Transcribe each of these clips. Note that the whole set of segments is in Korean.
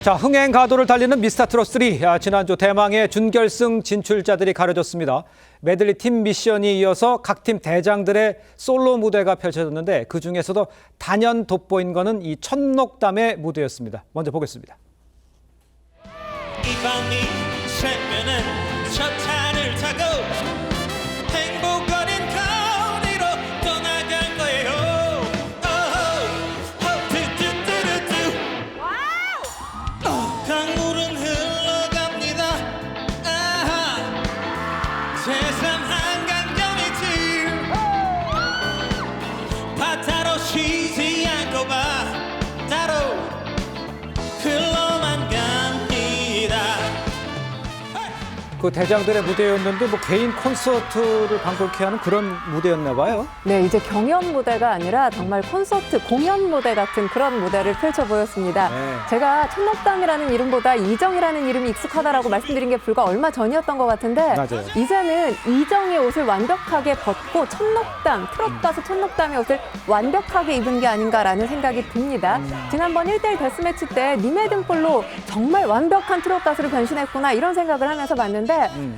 자, 흥행 가도를 달리는 미스터트롯3. 지난주 대망의 준결승 진출자들이 가려졌습니다. 메들리 팀 미션이 이어서 각 팀 대장들의 솔로 무대가 펼쳐졌는데 그중에서도 단연 돋보인 거는 이 천록담의 무대였습니다. 먼저 보겠습니다. 이 밤이 새면은 첫 차를 타고 행복 어린 거리로 떠나갈 거예요. 강물은 흘러갑니다. 제3 한강경이지 바다로 쉬지 않고 바다로 흘러만 갑니다. 그 대장들의 무대였는데 뭐 개인 콘서트를 방불케 하는 그런 무대였나 봐요. 네, 이제 경연 무대가 아니라 정말 콘서트, 공연 무대 같은 그런 무대를 펼쳐 보였습니다. 네. 제가 천록담이라는 이름보다 이정이라는 이름이 익숙하다라고 말씀드린 게 불과 얼마 전이었던 것 같은데 맞아요. 이제는 이정의 옷을 완벽하게 벗고 천록담, 트롯 가수 천록담의 옷을 완벽하게 입은 게 아닌가라는 생각이 듭니다. 지난번 1대1 데스매치 때 님의 등불로 정말 완벽한 트롯 가수를 변신했구나 이런 생각을 하면서 봤는데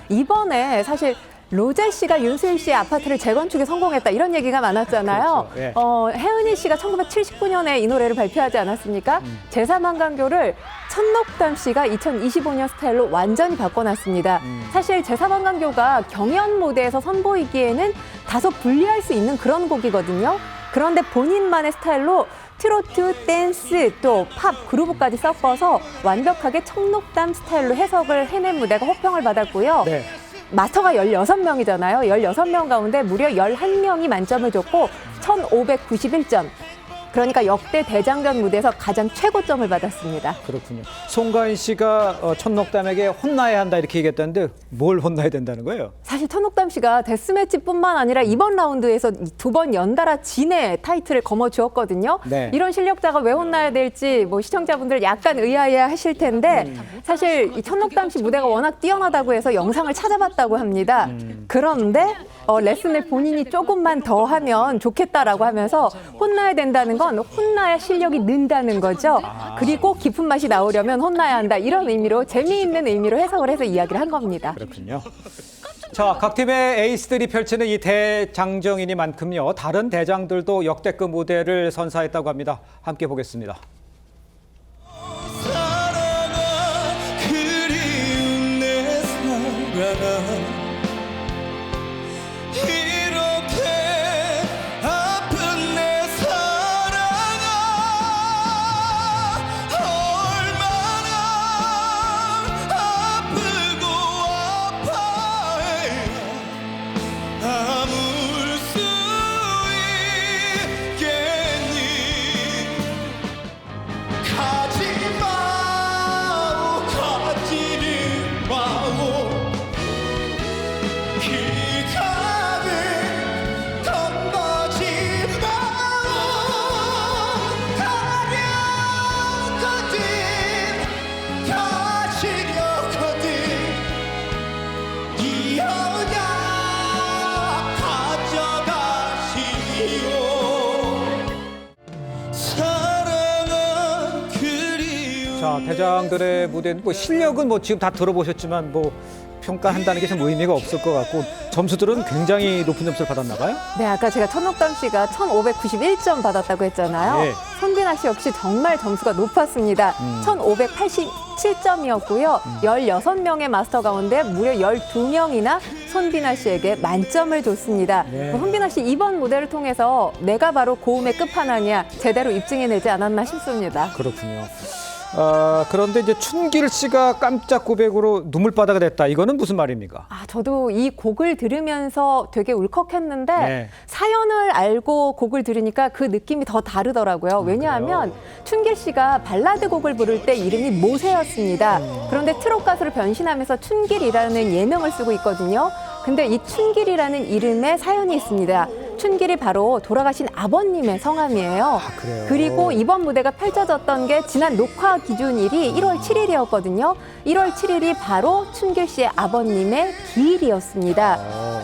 이번에 사실 로제 씨가 윤수일 씨의 아파트를 재건축에 성공했다 이런 얘기가 많았잖아요. 그렇죠. 예. 혜은이 씨가 1979년에 이 노래를 발표하지 않았습니까? 제3 한강교를 천록담 씨가 2025년 스타일로 완전히 바꿔놨습니다. 사실 제3 한강교가 경연 무대에서 선보이기에는 다소 불리할 수 있는 그런 곡이거든요. 그런데 본인만의 스타일로 트로트, 댄스, 또 팝, 그루브까지 섞어서 완벽하게 천록담 스타일로 해석을 해낸 무대가 호평을 받았고요. 네. 마스터가 16명이잖아요. 16명 가운데 무려 11명이 만점을 줬고 1591점. 그러니까 역대 대장전 무대에서 가장 최고점을 받았습니다. 그렇군요. 송가인 씨가 천록담에게 혼나야 한다 이렇게 얘기했다는데 뭘 혼나야 된다는 거예요? 사실 천록담 씨가 데스매치뿐만 아니라 이번 라운드에서 2번 연달아 진의 타이틀을 거머쥐었거든요. 네. 이런 실력자가 왜 혼나야 될지 뭐 시청자분들 약간 의아해하실 텐데 사실 이 천록담 씨 무대가 워낙 뛰어나다고 해서 영상을 찾아봤다고 합니다. 그런데 레슨을 본인이 조금만 더 하면 좋겠다라고 하면서 혼나야 된다는 건 혼나야 실력이 는다는 거죠. 그리고 깊은 맛이 나오려면 혼나야 한다. 이런 의미로 재미있는 의미로 해석을 해서 이야기를 한 겁니다. 그렇군요. 자, 각 팀의 에이스들이 펼치는 이 대장정이니만큼요. 다른 대장들도 역대급 무대를 선사했다고 합니다. 함께 보겠습니다. 사랑아 그리운 내 사랑아 이렇게 아픈 내 사랑아 얼마나 아프고 아파해야 아물 수 있겠니 가지 마오 가지를 마오 기간을 건너지 마오 가려거든 가시려거든 이 언약 가져가시오 사랑아 그리운 자, 대장들의 무대는 뭐 실력은 뭐 지금 다 들어보셨지만 뭐 평가한다는 게 좀 의미가 없을 것 같고 점수들은 굉장히 높은 점수를 받았나 봐요. 네, 아까 제가 천록담 씨가 1591점 받았다고 했잖아요. 네. 손비나 씨 역시 정말 점수가 높았습니다. 1587점이었고요. 16명의 마스터 가운데 무려 12명이나 손비나 씨에게 만점을 줬습니다. 네. 손비나 씨 이번 무대를 통해서 내가 바로 고음의 끝판왕이야 제대로 입증해내지 않았나 싶습니다. 그렇군요. 그런데 이제 춘길 씨가 깜짝 고백으로 눈물바다가 됐다. 이거는 무슨 말입니까? 저도 이 곡을 들으면서 되게 울컥했는데 네. 사연을 알고 곡을 들으니까 그 느낌이 더 다르더라고요. 왜냐하면 춘길 씨가 발라드 곡을 부를 때 이름이 모세였습니다. 그런데 트롯 가수를 변신하면서 춘길이라는 예명을 쓰고 있거든요. 근데 이 춘길이라는 이름에 사연이 있습니다. 춘길이 바로 돌아가신 아버님의 성함이에요. 그래요? 그리고 이번 무대가 펼쳐졌던 게 지난 녹화 기준일이 1월 7일이었거든요. 1월 7일이 바로 춘길 씨의 아버님의 기일이었습니다.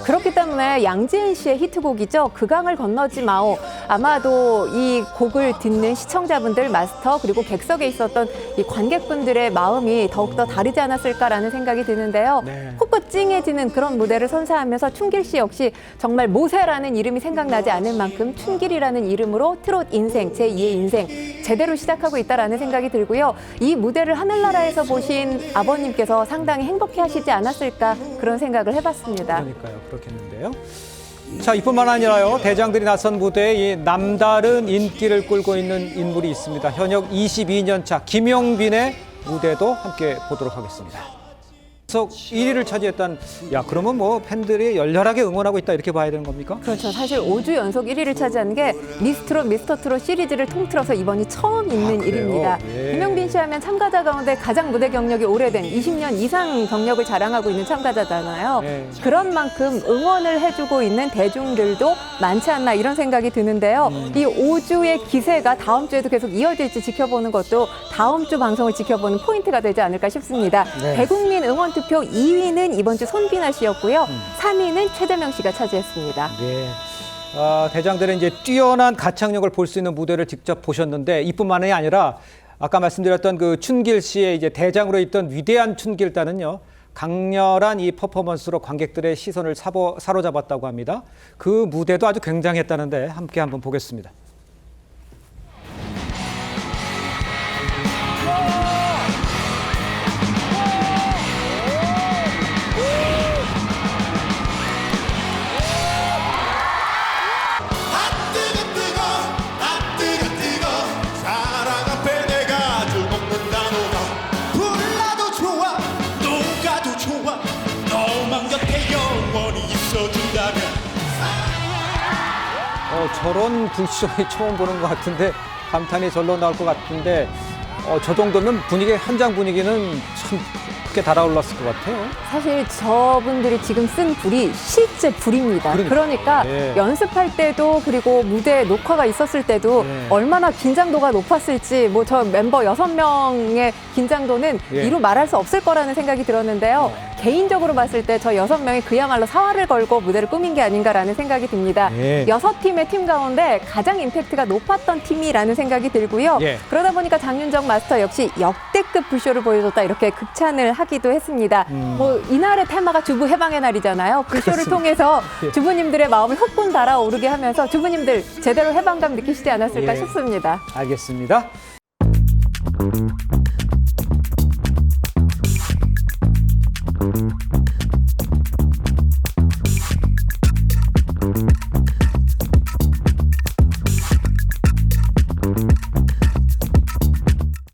그렇기 때문에 양지은 씨의 히트곡이죠. 그 강을 건너지 마오. 아마도 이 곡을 듣는 시청자분들, 마스터 그리고 객석에 있었던 이 관객분들의 마음이 더욱더 다르지 않았을까라는 생각이 드는데요. 네. 콧꽃 찡해지는 그런 무대를 선사하면서 춘길 씨 역시 정말 모세라는 이름이 생각나지 않을 만큼 춘길이라는 이름으로 트롯 인생, 제2의 인생 제대로 시작하고 있다라는 생각이 들고요. 이 무대를 하늘나라에서 보신 아버님께서 상당히 행복해하시지 않았을까 그런 생각을 해봤습니다. 그러니까요. 그렇겠는데요. 자, 이뿐만 아니라요. 대장들이 나선 무대에 이 남다른 인기를 끌고 있는 인물이 있습니다. 현역 22년 차 김용빈의 무대도 함께 보도록 하겠습니다. 계속 1위를 차지했던, 야, 그러면 뭐 팬들이 열렬하게 응원하고 있다 이렇게 봐야 되는 겁니까? 그렇죠. 사실 5주 연속 1위를 차지한 게 미스트롯, 미스터트롯 시리즈를 통틀어서 이번이 처음 있는 그래요? 일입니다. 예. 김용빈 씨 하면 참가자 가운데 가장 무대 경력이 오래된 20년 이상 경력을 자랑하고 있는 참가자잖아요. 예. 그런 만큼 응원을 해주고 있는 대중들도 많지 않나 이런 생각이 드는데요. 이 5주의 기세가 다음 주에도 계속 이어질지 지켜보는 것도 다음 주 방송을 지켜보는 포인트가 되지 않을까 싶습니다. 네. 대국민 응원 투표 2위는 이번 주 손비나 씨였고요. 3위는 최재명 씨가 차지했습니다. 네. 대장들은 이제 뛰어난 가창력을 볼 수 있는 무대를 직접 보셨는데 이뿐만이 아니라 아까 말씀드렸던 그 춘길 씨의 이제 대장으로 있던 위대한 춘길단은요. 강렬한 이 퍼포먼스로 관객들의 시선을 사로잡았다고 합니다. 그 무대도 아주 굉장했다는데 함께 한번 보겠습니다. 사랑 앞에 내가 죽먹는다 너가 불나도 좋아 녹아도 좋아 너만 곁에 영원히 있어준다면 저런 불쇼이 처음 보는 것 같은데 감탄이 절로 나올 것 같은데 저 정도면 분위기 현장 분위기는 참 크게 달아올랐을 것 같아요. 사실 저분들이 지금 쓴 불이 실제 불입니다. 그러니까 예. 연습할 때도 그리고 무대 녹화가 있었을 때도 예. 얼마나 긴장도가 높았을지 뭐 저 멤버 6명의 긴장도는 예. 이루 말할 수 없을 거라는 생각이 들었는데요. 개인적으로 봤을 때 저 6명이 그야말로 사활을 걸고 무대를 꾸민 게 아닌가라는 생각이 듭니다. 예. 6팀의 팀 가운데 가장 임팩트가 높았던 팀이라는 생각이 들고요. 예. 그러다 보니까 장윤정 마스터 역시 역대급 불쇼를 보여줬다 이렇게 극찬을 하기도 했습니다. 뭐 이날의 테마가 주부 해방의 날이잖아요. 불쇼를 통해서 주부님들의 마음을 훅군 달아오르게 하면서 주부님들 제대로 해방감 느끼시지 않았을까 예. 싶습니다. 알겠습니다.